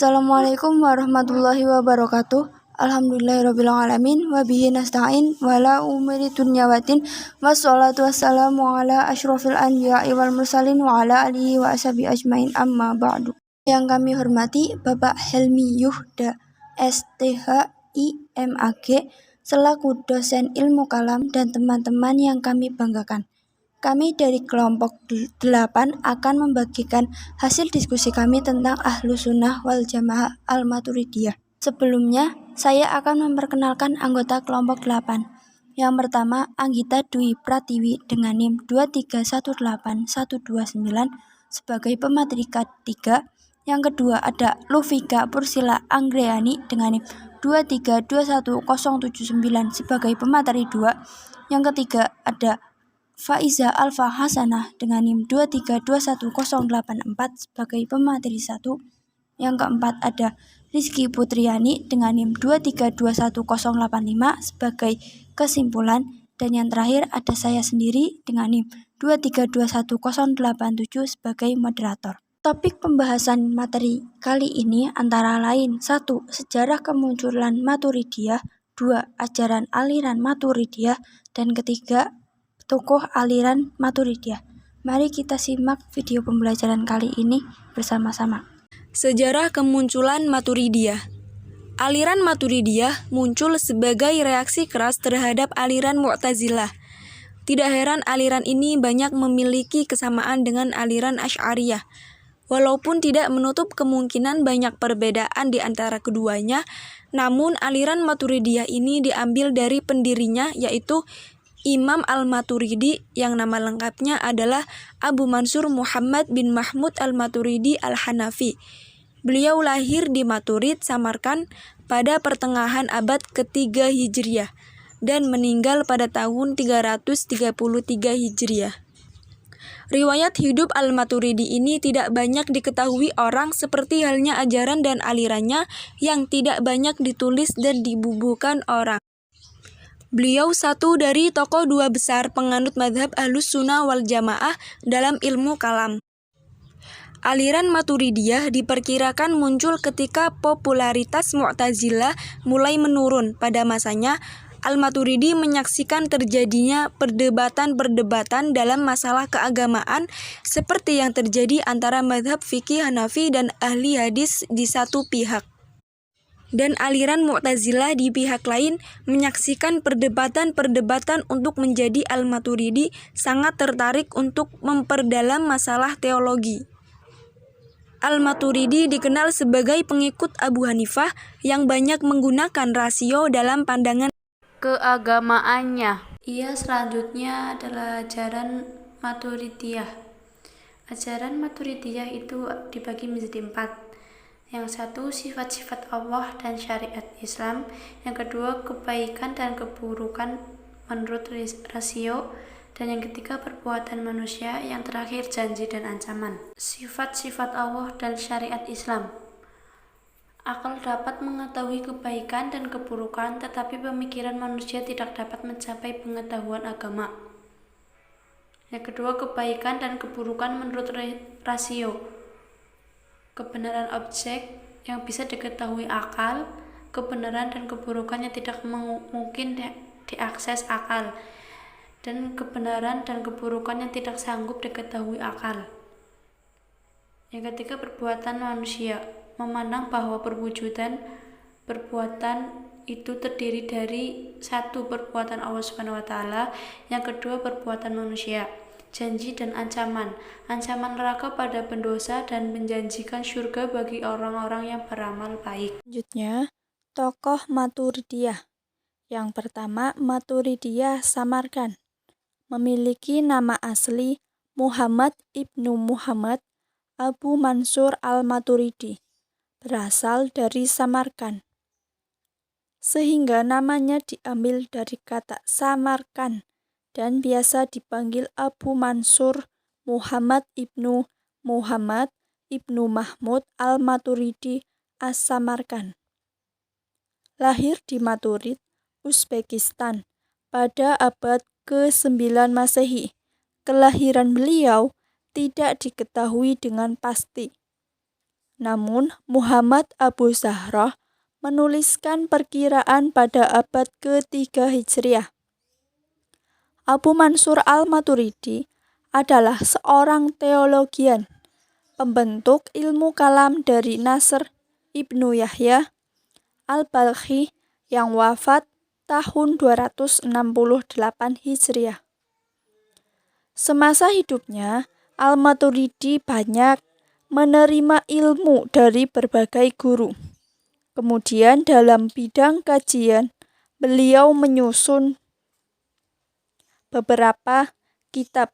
Assalamualaikum warahmatullahi wabarakatuh. Alhamdulillahirrabbilalamin. Wabihi nasta'in. Wala umri dunyawatin. Wassalatu wassalamu ala ashrafil anbiya'i wal mursalin. Wa ala alihi wa ashabi ajmain amma ba'du. Yang kami hormati Bapak Helmi Yuhda STHIMAG selaku dosen ilmu kalam dan teman-teman yang kami banggakan. Kami dari kelompok 8 akan membagikan hasil diskusi kami tentang Ahlus Sunnah wal Jamaah Al-Maturidiyah. Sebelumnya, saya akan memperkenalkan anggota kelompok 8. Yang pertama, Anggita Dwi Pratiwi dengan NIM 2318129 sebagai pemateri K3. Yang kedua ada Lufika Pursila Anggreani dengan NIM 2321079 sebagai pemateri 2. Yang ketiga ada Faiza Alfa Hasanah dengan NIM 2321084 sebagai pemateri 1. Yang keempat ada Rizky Putriani dengan NIM 2321085 sebagai kesimpulan. Dan yang terakhir ada saya sendiri dengan NIM 2321087 sebagai moderator. Topik pembahasan materi kali ini antara lain 1. Sejarah kemunculan Maturidiyah, 2. Ajaran aliran Maturidiyah, dan ketiga tokoh aliran Maturidiyah. Mari kita simak video pembelajaran kali ini bersama-sama. Sejarah kemunculan Maturidiyah. Aliran Maturidiyah muncul sebagai reaksi keras terhadap aliran Mu'tazilah. Tidak heran aliran ini banyak memiliki kesamaan dengan aliran Asy'ariyah. Walaupun tidak menutup kemungkinan banyak perbedaan di antara keduanya, namun aliran Maturidiyah ini diambil dari pendirinya yaitu Imam Al-Maturidi yang nama lengkapnya adalah Abu Mansur Muhammad bin Mahmud Al-Maturidi Al-Hanafi. Beliau lahir di Maturid, Samarkand pada pertengahan abad ke-3 Hijriah dan meninggal pada tahun 333 Hijriah. Riwayat hidup Al-Maturidi ini tidak banyak diketahui orang seperti halnya ajaran dan alirannya yang tidak banyak ditulis dan dibubuhkan orang. Beliau satu dari tokoh dua besar penganut madhab Ahlus Sunnah wal Jamaah dalam ilmu kalam. Aliran Maturidiyah diperkirakan muncul ketika popularitas Mu'tazilah mulai menurun. Pada masanya, Al-Maturidi menyaksikan terjadinya perdebatan-perdebatan dalam masalah keagamaan seperti yang terjadi antara madhab fikih Hanafi dan ahli hadis di satu pihak. Dan aliran Mu'tazilah di pihak lain menyaksikan perdebatan-perdebatan untuk menjadi Al-Maturidi sangat tertarik untuk memperdalam masalah teologi. Al-Maturidi dikenal sebagai pengikut Abu Hanifah yang banyak menggunakan rasio dalam pandangan keagamaannya. Selanjutnya adalah ajaran Maturidiyah. Ajaran Maturidiyah itu dibagi menjadi 4. Yang satu, sifat-sifat Allah dan syariat Islam. Yang kedua, kebaikan dan keburukan menurut rasio. Dan yang ketiga, perbuatan manusia. Yang terakhir, janji dan ancaman. Sifat-sifat Allah dan syariat Islam. Akal dapat mengetahui kebaikan dan keburukan, tetapi pemikiran manusia tidak dapat mencapai pengetahuan agama. Yang kedua, kebaikan dan keburukan menurut rasio. Kebenaran objek yang bisa diketahui akal, kebenaran dan keburukan yang tidak mungkin diakses akal, dan kebenaran dan keburukan yang tidak sanggup diketahui akal. Yang ketiga, perbuatan manusia, memandang bahwa perbuatan itu terdiri dari satu, perbuatan Allah SWT, yang kedua, perbuatan manusia. Janji dan ancaman neraka pada pendosa dan menjanjikan surga bagi orang-orang yang beramal baik. Selanjutnya, tokoh Maturidiyah. Yang pertama, Maturidiyah Samarkand. Memiliki nama asli Muhammad ibnu Muhammad Abu Mansur al-Maturidi. Berasal dari Samarkand. Sehingga namanya diambil dari kata Samarkand dan biasa dipanggil Abu Mansur Muhammad ibnu Mahmud al-Maturidi as-Samarkand. Lahir di Maturid, Uzbekistan pada abad ke-9 Masehi. Kelahiran beliau tidak diketahui dengan pasti. Namun Muhammad Abu Zahroh menuliskan perkiraan pada abad ke-3 Hijriah. Abu Mansur al-Maturidi adalah seorang teologian, pembentuk ilmu kalam dari Nasr Ibnu Yahya al-Balkhi yang wafat tahun 268 Hijriah. Semasa hidupnya, al-Maturidi banyak menerima ilmu dari berbagai guru. Kemudian dalam bidang kajian, beliau menyusun beberapa kitab.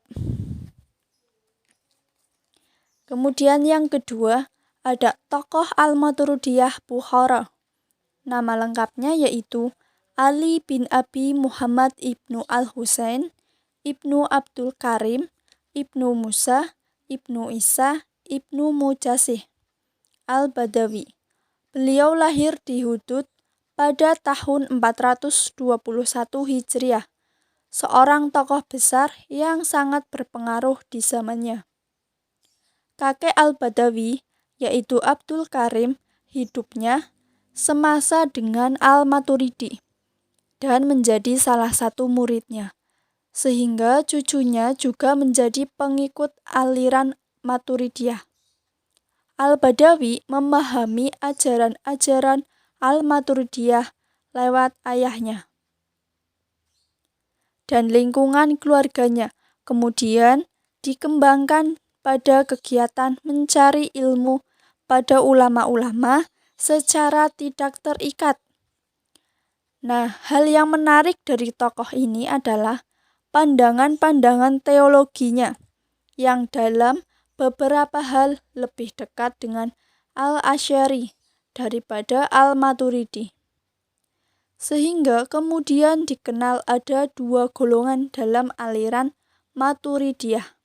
Kemudian yang kedua, ada tokoh Al-Maturidiyah Bukhara. Nama lengkapnya yaitu Ali bin Abi Muhammad ibnu Al-Husain, ibnu Abdul Karim, ibnu Musa, ibnu Isa, ibnu Mujasih Al-Badawi. Beliau lahir di Hudud pada tahun 421 Hijriah, seorang tokoh besar yang sangat berpengaruh di zamannya. Kakek Al-Badawi, yaitu Abdul Karim, hidupnya semasa dengan Al-Maturidi dan menjadi salah satu muridnya, sehingga cucunya juga menjadi pengikut aliran Maturidiyah. Al-Badawi memahami ajaran-ajaran Al-Maturidiyah lewat ayahnya dan lingkungan keluarganya, kemudian dikembangkan pada kegiatan mencari ilmu pada ulama-ulama secara tidak terikat. Nah, hal yang menarik dari tokoh ini adalah pandangan-pandangan teologinya yang dalam beberapa hal lebih dekat dengan Al-Asy'ari daripada Al-Maturidi. Sehingga kemudian dikenal ada dua golongan dalam aliran Maturidiyah.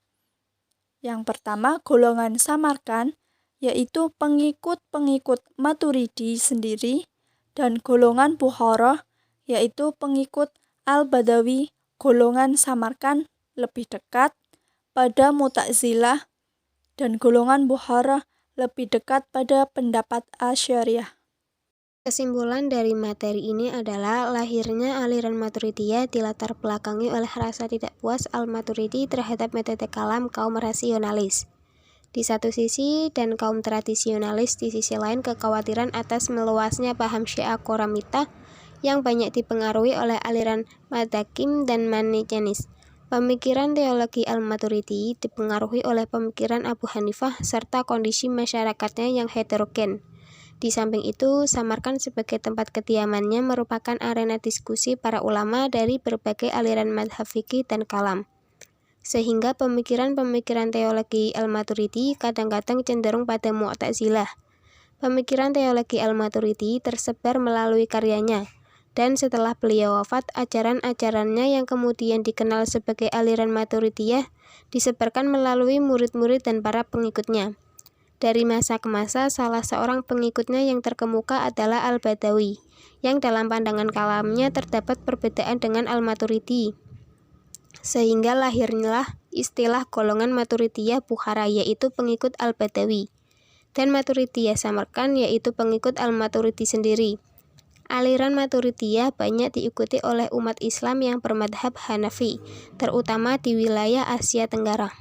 Yang pertama, golongan Samarkan, yaitu pengikut-pengikut Maturidi sendiri, dan golongan Bukhara, yaitu pengikut Al-Badawi. Golongan Samarkan lebih dekat pada Mu'tazilah, dan golongan Bukhara lebih dekat pada pendapat Asy'ariyah. Kesimpulan dari materi ini adalah lahirnya aliran Maturidiyah dilatar belakangi oleh rasa tidak puas Al-Maturidi terhadap metode kalam kaum rasionalis di satu sisi dan kaum tradisionalis di sisi lain, kekhawatiran atas meluasnya paham Syiah Qoramitah yang banyak dipengaruhi oleh aliran Madakim dan Manichaeis. Pemikiran teologi Al-Maturidi dipengaruhi oleh pemikiran Abu Hanifah serta kondisi masyarakatnya yang heterogen. Di samping itu, Samarkand sebagai tempat kediamannya merupakan arena diskusi para ulama dari berbagai aliran madhab fikih dan kalam. Sehingga pemikiran-pemikiran teologi Al-Maturidi kadang-kadang cenderung pada Mu'tazilah. Pemikiran teologi Al-Maturidi tersebar melalui karyanya, dan setelah beliau wafat, ajaran-ajarannya yang kemudian dikenal sebagai aliran Maturidiyah disebarkan melalui murid-murid dan para pengikutnya. Dari masa ke masa, salah seorang pengikutnya yang terkemuka adalah Al-Badawi, yang dalam pandangan kalamnya terdapat perbedaan dengan Al-Maturidi. Sehingga lahirlah istilah golongan Maturidiyah Bukhara, yaitu pengikut Al-Badawi, dan Maturidiyah Samarkand, yaitu pengikut Al-Maturidi sendiri. Aliran Maturidiyah banyak diikuti oleh umat Islam yang bermadhab Hanafi, terutama di wilayah Asia Tenggara.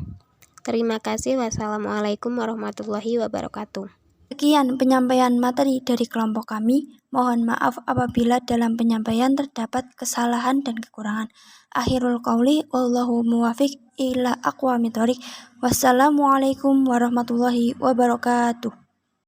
Terima kasih. Wassalamualaikum warahmatullahi wabarakatuh. Sekian penyampaian materi dari kelompok kami. Mohon maaf apabila dalam penyampaian terdapat kesalahan dan kekurangan. Akhirul qauli wallahu muwafiq ila aqwamit thoriq. Wassalamualaikum warahmatullahi wabarakatuh.